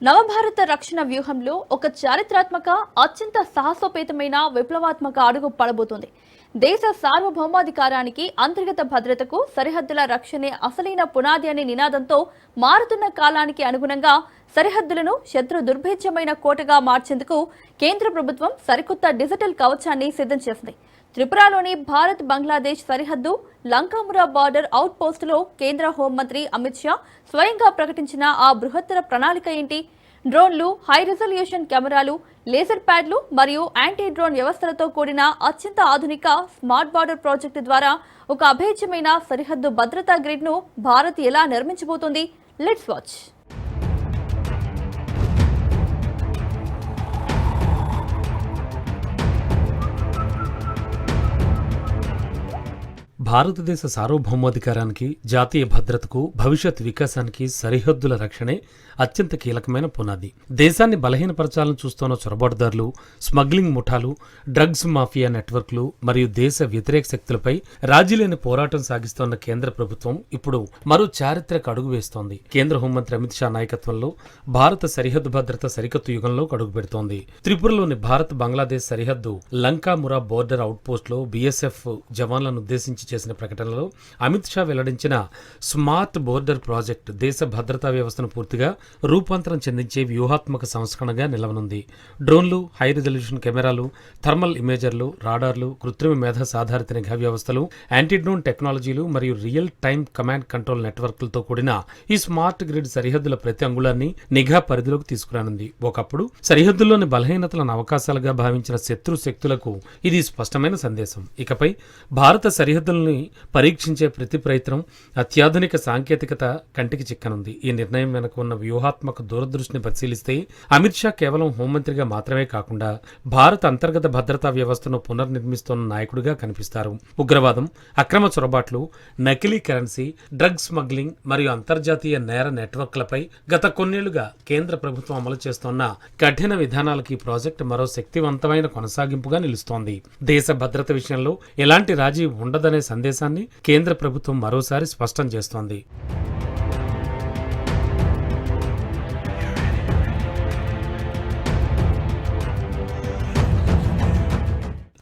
నవభారత రక్షణ వ్యూహంలో ఒక చారిత్రాత్మక అత్యంత సాహసోపేతమైన విప్లవాత్మక అడుగు పడబోతోంది. దేశ సార్వభౌమాధికారానికి, అంతర్గత భద్రతకు సరిహద్దుల రక్షణే అసలైన పునాది అనే నినాదంతో మారుతున్న కాలానికి అనుగుణంగా సరిహద్దులను శత్రు దుర్భేద్యమైన కోటగా మార్చేందుకు కేంద్ర ప్రభుత్వం సరికొత్త డిజిటల్ కవచాన్ని సిద్ధం చేసింది. త్రిపురలోని భారత్ బంగ్లాదేశ్ సరిహద్దు లంకామురా బార్డర్ అవుట్ పోస్టులో కేంద్ర హోంమంత్రి అమిత్ షా స్వయంగా ప్రకటించిన ఆ బృహత్తర ప్రణాళిక ఏంటి? డ్రోన్లు, హై రిజల్యూషన్ కెమెరాలు, లేజర్ ప్యాడ్లు మరియు యాంటీ డ్రోన్ వ్యవస్థలతో కూడిన అత్యంత ఆధునిక స్మార్ట్ బార్డర్ ప్రాజెక్టు ద్వారా ఒక అభేద్యమైన సరిహద్దు భద్రతా గ్రిడ్ను భారత్ ఎలా నిర్మించబోతోంది? Let's watch. భారతదేశ సార్వభౌమాధికారానికి, జాతీయ భద్రతకు, భవిష్యత్ వికాసానికి సరిహద్దుల రక్షణే అత్యంత కీలకమైన పునాది. దేశాన్ని బలహీనపరచాలని చూస్తున్న చొరబాటుదారులు, స్మగ్లింగ్ ముఠాలు, డ్రగ్స్ మాఫియా నెట్వర్క్లు మరియు దేశ వ్యతిరేక శక్తులపై రాజీలేని పోరాటం సాగిస్తోన్న కేంద్ర ప్రభుత్వం ఇప్పుడు మరో చారిత్రక అడుగు వేస్తోంది. కేంద్ర హోంమంత్రి అమిత్ షా నాయకత్వంలో భారత సరిహద్దు భద్రత సరికొత్త యుగంలోకి అడుగు పెడుతోంది. త్రిపురలోని భారత్ బంగ్లాదేశ్ సరిహద్దు లంకామురా బోర్డర్ అవుట్ పోస్ట్ లో బీఎస్ఎఫ్ జవాన్లను ఉద్దేశించి చేసిన ప్రకటనలో అమిత్ షా వెల్లడించిన స్మార్ట్ బోర్డర్ ప్రాజెక్ట్ దేశ భద్రతా వ్యవస్థను పూర్తిగా రూపాంతరం చెందించే వ్యూహాత్మక సంస్కరణగా నిలవనుంది. డ్రోన్లు, హై రిజల్యూషన్ కెమెరాలు, థర్మల్ ఇమేజర్లు, రాడార్లు, కృత్రిమ మేధ సాధారిత నిఘా వ్యవస్థలు, యాంటీ డ్రోన్ టెక్నాలజీలు మరియు రియల్ టైమ్ కమాండ్ కంట్రోల్ నెట్వర్క్లతో కూడిన ఈ స్మార్ట్ గ్రిడ్ సరిహద్దుల ప్రతి అంగుళాన్ని నిఘా పరిధిలోకి తీసుకురానుంది. ఒకప్పుడు సరిహద్దుల్లోని బలహీనతలను అవకాశాలుగా భావించిన శత్రు శక్తులకు ఇది స్పష్టమైన సందేశం. ఇకపై భారత సరిహద్దులను పరీక్షించే ప్రతి ప్రయత్నం అత్యాధునిక సాంకేతికత కంటికి చిక్కనుంది. ఈ నిర్ణయం వెనుక ఉన్న వ్యూహాత్మక దూరదృష్టిని పరిశీలిస్తే అమిత్ షా కేవలం హోంమంత్రిగా మాత్రమే కాకుండా భారత అంతర్గత భద్రతా వ్యవస్థను పునర్నిర్మిస్తున్న నాయకుడిగా కనిపిస్తారు. ఉగ్రవాదం, అక్రమ చొరబాట్లు, నకిలీ కరెన్సీ, డ్రగ్ స్మగ్లింగ్ మరియు అంతర్జాతీయ నేర నెట్వర్క్లపై గత కొన్నేళ్లుగా కేంద్ర ప్రభుత్వం అమలు చేస్తోన్న కఠిన విధానాలకి ఈ ప్రాజెక్టు మరో శక్తివంతమైన కొనసాగింపుగా నిలుస్తోంది. దేశ భద్రత విషయంలో ఎలాంటి రాజీ ఉండదనే సందేశాన్ని కేంద్ర ప్రభుత్వం మరోసారి స్పష్టం చేస్తోంది.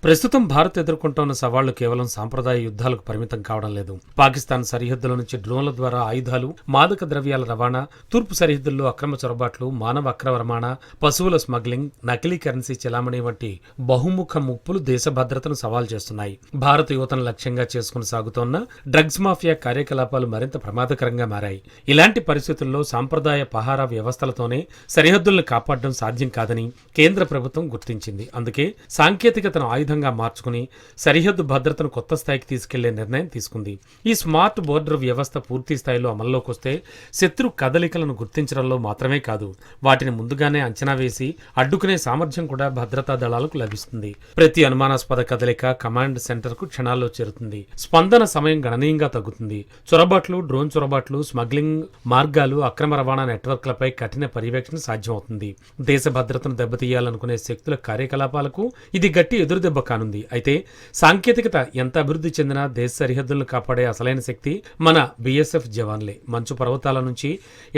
ప్రస్తుతం భారత్ ఎదుర్కొంటోన్న సవాళ్లు కేవలం సాంప్రదాయ యుద్ధాలకు పరిమితం కావడం లేదు. పాకిస్తాన్ సరిహద్దుల నుంచి డ్రోన్ల ద్వారా ఆయుధాలు, మాదక ద్రవ్యాల రవాణా, తూర్పు సరిహద్దుల్లో అక్రమ చొరబాట్లు, మానవ అక్రమ రవాణా, పశువుల స్మగ్లింగ్, నకిలీ కరెన్సీ చెలామణి వంటి బహుముఖ ముప్పులు దేశ భద్రతను సవాల్ చేస్తున్నాయి. భారత యువతను లక్ష్యంగా చేసుకుని సాగుతోన్న డ్రగ్స్ మాఫియా కార్యకలాపాలు మరింత ప్రమాదకరంగా మారాయి. ఇలాంటి పరిస్థితుల్లో సాంప్రదాయ పహారా వ్యవస్థలతోనే సరిహద్దులను కాపాడడం సాధ్యం కాదని కేంద్ర ప్రభుత్వం గుర్తించింది. అందుకే సాంకేతికతను ఆయుధంగా మార్చుకుని సరిహద్దు భద్రతను కొత్త స్థాయికి తీసుకెళ్లే నిర్ణయం తీసుకుంది. ఈ స్మార్ట్ బోర్డర్ వ్యవస్థ పూర్తి స్థాయిలో అమల్లోకి వస్తే శత్రు కదలికలను గుర్తించడంలో మాత్రమే కాదు, వాటిని ముందుగానే అంచనా వేసి అడ్డుకునే సామర్థ్యం కూడా భద్రతా దళాలకు లభిస్తుంది. ప్రతి అనుమానాస్పద కదలిక కమాండ్ సెంటర్ కు క్షణాల్లో చేరుతుంది. స్పందన సమయం గణనీయంగా తగ్గుతుంది. చొరబాట్లు, డ్రోన్ చొరబాట్లు, స్మగ్లింగ్ మార్గాలు, అక్రమ రవాణా నెట్వర్క్లపై కఠిన పర్యవేక్షణ సాధ్యమవుతుంది. దేశ భద్రతను దెబ్బతీయాలనుకునే శక్తుల కార్యకలాపాలకు ఇది గట్టి ఎదురుదెబ్బ కానుంది. అయితే సాంకేతికత ఎంత అభివృద్ధి చెందినా దేశ సరిహద్దులను కాపాడే అసలైన శక్తి మన బీఎస్ఎఫ్ జవాన్లే. మంచు పర్వతాల నుంచి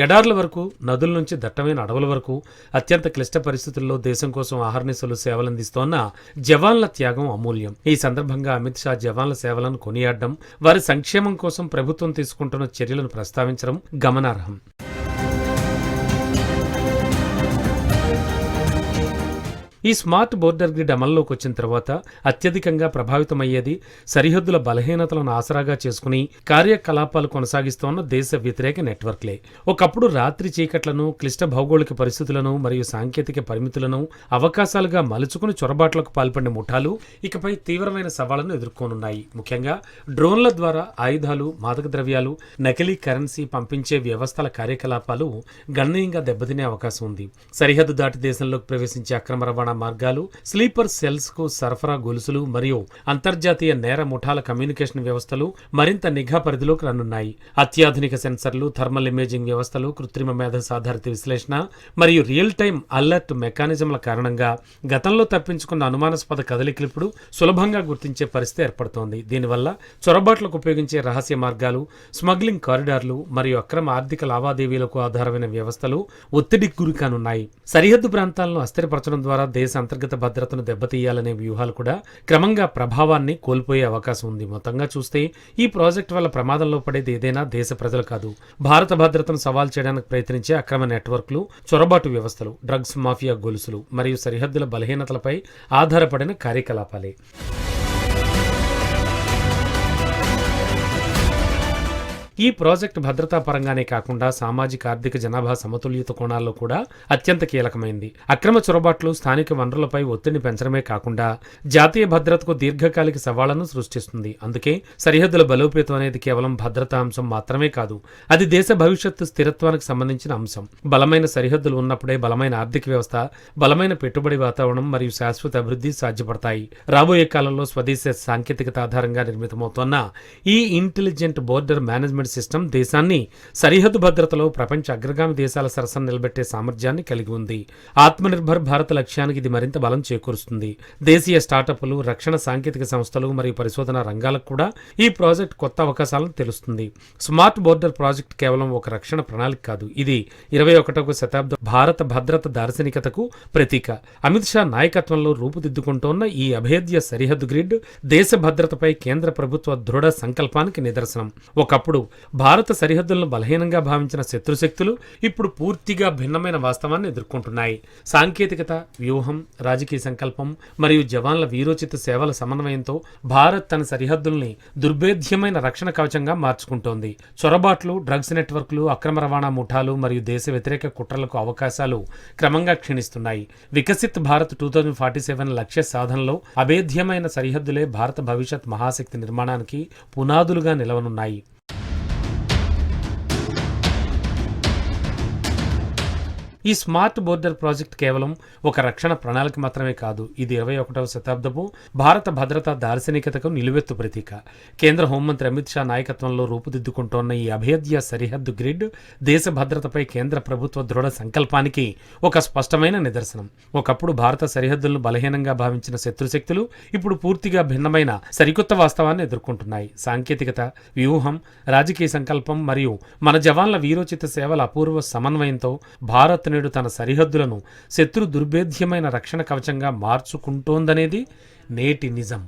ఎడార్ల వరకు, నదుల నుంచి దట్టమైన అడవుల వరకు అత్యంత క్లిష్ట పరిస్థితుల్లో దేశం కోసం ఆహర్నిశలు సేవలందిస్తోన్న జవాన్ల త్యాగం అమూల్యం. ఈ సందర్భంగా అమిత్ షా జవాన్ల సేవలను కొనియాడడం, వారి సంక్షేమం కోసం ప్రభుత్వం తీసుకుంటున్న చర్యలను ప్రస్తావించడం గమనార్హం. ఈ స్మార్ట్ బోర్డర్ గ్రిడ్ అమల్లోకి వచ్చిన తర్వాత అత్యధికంగా ప్రభావితమయ్యేది సరిహద్దుల బలహీనతలను ఆసరాగా చేసుకుని కార్యకలాపాలు కొనసాగిస్తోన్న దేశ వ్యతిరేక నెట్వర్క్లే. ఒకప్పుడు రాత్రి చీకట్లను, క్లిష్ట భౌగోళిక పరిస్థితులను మరియు సాంకేతిక పరిమితులను అవకాశాలుగా మలుచుకుని చొరబాట్లకు పాల్పడిన ముఠాలు ఇకపై తీవ్రమైన సవాళ్లను ఎదుర్కొనున్నాయి. ముఖ్యంగా డ్రోన్ల ద్వారా ఆయుధాలు, మాదక ద్రవ్యాలు, నకిలీ కరెన్సీ పంపించే వ్యవస్థల కార్యకలాపాలు గణనీయంగా దెబ్బతినే అవకాశం ఉంది. సరిహద్దు దాటి దేశంలోకి ప్రవేశించే అక్రమ రవాణా మార్గాలు, స్లీపర్ సెల్స్ కు సరఫరా గొలుసులు మరియు అంతర్జాతీయ నేర ముఠాల కమ్యూనికేషన్ వ్యవస్థలు మరింత నిఘా పరిధిలోకి రానున్నాయి. అత్యాధునిక సెన్సర్లు, థర్మల్ ఇమేజింగ్ వ్యవస్థలు, కృత్రిమ మేధస్సు ఆధారిత విశ్లేషణ మరియు రియల్ టైమ్ అలర్ట్ మెకానిజంల కారణంగా గతంలో తప్పించుకున్న అనుమానాస్పద కదలికలు ఇప్పుడు సులభంగా గుర్తించే పరిస్థితి ఏర్పడుతోంది. దీనివల్ల చొరబాట్లకు ఉపయోగించే రహస్య మార్గాలు, స్మగ్లింగ్ కారిడార్లు మరియు అక్రమ ఆర్థిక లావాదేవీలకు ఆధారమైన వ్యవస్థలు ఒత్తిడికి గురికానున్నాయి. సరిహద్దు ప్రాంతాలను అస్థిరపరచడం ద్వారా దేశ అంతర్గత భద్రతను దెబ్బతీయాలనే వ్యూహాలు కూడా క్రమంగా ప్రభావాన్ని కోల్పోయే అవకాశం ఉంది. మొత్తంగా చూస్తే ఈ ప్రాజెక్టు వల్ల ప్రమాదంలో పడేది ఏదైనా దేశ ప్రజలు కాదు, భారత భద్రతను సవాల్ చేయడానికి ప్రయత్నించే అక్రమ నెట్వర్క్లు, చొరబాటు వ్యవస్థలు, డ్రగ్స్ మాఫియా గొలుసులు మరియు సరిహద్దుల బలహీనతలపై ఆధారపడిన కార్యకలాపాలే. ఈ ప్రాజెక్టు భద్రతా పరంగానే కాకుండా సామాజిక ఆర్థిక జనాభా సమతుల్యత కోణాల్లో కూడా అత్యంత కీలకమైంది. అక్రమ చొరబాట్లు స్థానిక వనరులపై ఒత్తిడిని పెంచడమే కాకుండా జాతీయ భద్రతకు దీర్ఘకాలిక సవాళ్లను సృష్టిస్తుంది. అందుకే సరిహద్దుల బలోపేతం అనేది కేవలం భద్రతా అంశం మాత్రమే కాదు, అది దేశ భవిష్యత్తు స్థిరత్వానికి సంబంధించిన అంశం. బలమైన సరిహద్దులు ఉన్నప్పుడే బలమైన ఆర్థిక వ్యవస్థ, బలమైన పెట్టుబడి వాతావరణం మరియు శాశ్వత అభివృద్ధి సాధ్యపడతాయి. రాబోయే కాలంలో స్వదేశీ సాంకేతికత ఆధారంగా నిర్మితమవుతున్న ఈ ఇంటెలిజెంట్ బోర్డర్ మేనేజ్మెంట్ సిస్టమ్ దేశాన్ని సరిహద్దు భద్రతలో ప్రపంచ అగ్రగామి దేశాల సరసన నిలబెట్టే సామర్థ్యాన్ని కలిగి ఉంది. ఆత్మనిర్భర్ భారత్ లక్ష్యానికి ఇది మరింత బలం చేకూరుస్తుంది. దేశీయ స్టార్టప్లు, రక్షణ సాంకేతిక సంస్థలు మరియు పరిశోధన రంగాలకు కూడా ఈ ప్రాజెక్ట్ కొత్త అవకాశాలను తెలుస్తుంది. స్మార్ట్ బోర్డర్ ప్రాజెక్ట్ కేవలం ఒక రక్షణ ప్రణాళిక కాదు, ఇది 21వ శతాబ్దం భారత భద్రత దార్శనికతకు ప్రతీక. అమిత్ షా నాయకత్వంలో రూపుదిద్దుకుంటోన్న ఈ అభేద్య సరిహద్దు గ్రిడ్ దేశ భద్రతపై కేంద్ర ప్రభుత్వ దృఢ సంకల్పానికి నిదర్శనం. ఒకప్పుడు భారత సరిహద్దులను బలహీనంగా భావించిన శత్రుశక్తులు ఇప్పుడు పూర్తిగా భిన్నమైన వాస్తవాన్ని ఎదుర్కొంటున్నాయి. సాంకేతికత, వ్యూహం, రాజకీయ సంకల్పం మరియు జవాన్ల వీరోచిత సేవల సమన్వయంతో భారత్ తన సరిహద్దుల్ని దుర్భేద్యమైన రక్షణ కవచంగా మార్చుకుంటోంది. చొరబాట్లు, డ్రగ్స్ నెట్వర్క్లు, అక్రమ రవాణా ముఠాలు మరియు దేశ వ్యతిరేక కుట్రలకు అవకాశాలు క్రమంగా క్షీణిస్తున్నాయి. వికసిత్ భారత్ 2047 లక్ష్య సాధనలో అభేద్యమైన సరిహద్దులే భారత భవిష్యత్ మహాశక్తి నిర్మాణానికి పునాదులుగా నిలవనున్నాయి. ఈ స్మార్ట్ బోర్డర్ ప్రాజెక్ట్ కేవలం ఒక రక్షణ ప్రణాళిక మాత్రమే కాదు, ఇది 21వ శతాబ్దపు భారత భద్రతా దార్శనికతకు నిలువెత్తు ప్రతీక. కేంద్ర హోంమంత్రి అమిత్ షా నాయకత్వంలో రూపుదిద్దుకుంటోన్న ఈ అభేద్య సరిహద్దు గ్రిడ్ దేశ భద్రతపై కేంద్ర ప్రభుత్వ దృఢ సంకల్పానికి ఒక స్పష్టమైన నిదర్శనం. ఒకప్పుడు భారత సరిహద్దులను బలహీనంగా భావించిన శత్రుశక్తులు ఇప్పుడు పూర్తిగా భిన్నమైన సరికొత్త వాస్తవాన్ని ఎదుర్కొంటున్నాయి. సాంకేతికత, వ్యూహం, రాజకీయ సంకల్పం మరియు మన జవాన్ల వీరోచిత సేవల అపూర్వ సమన్వయంతో భారత్ నేడు తన సరిహద్దులను శత్రు దుర్భేద్యమైన రక్షణ కవచంగా మార్చుకుంటోందనేది నేటి నిజం.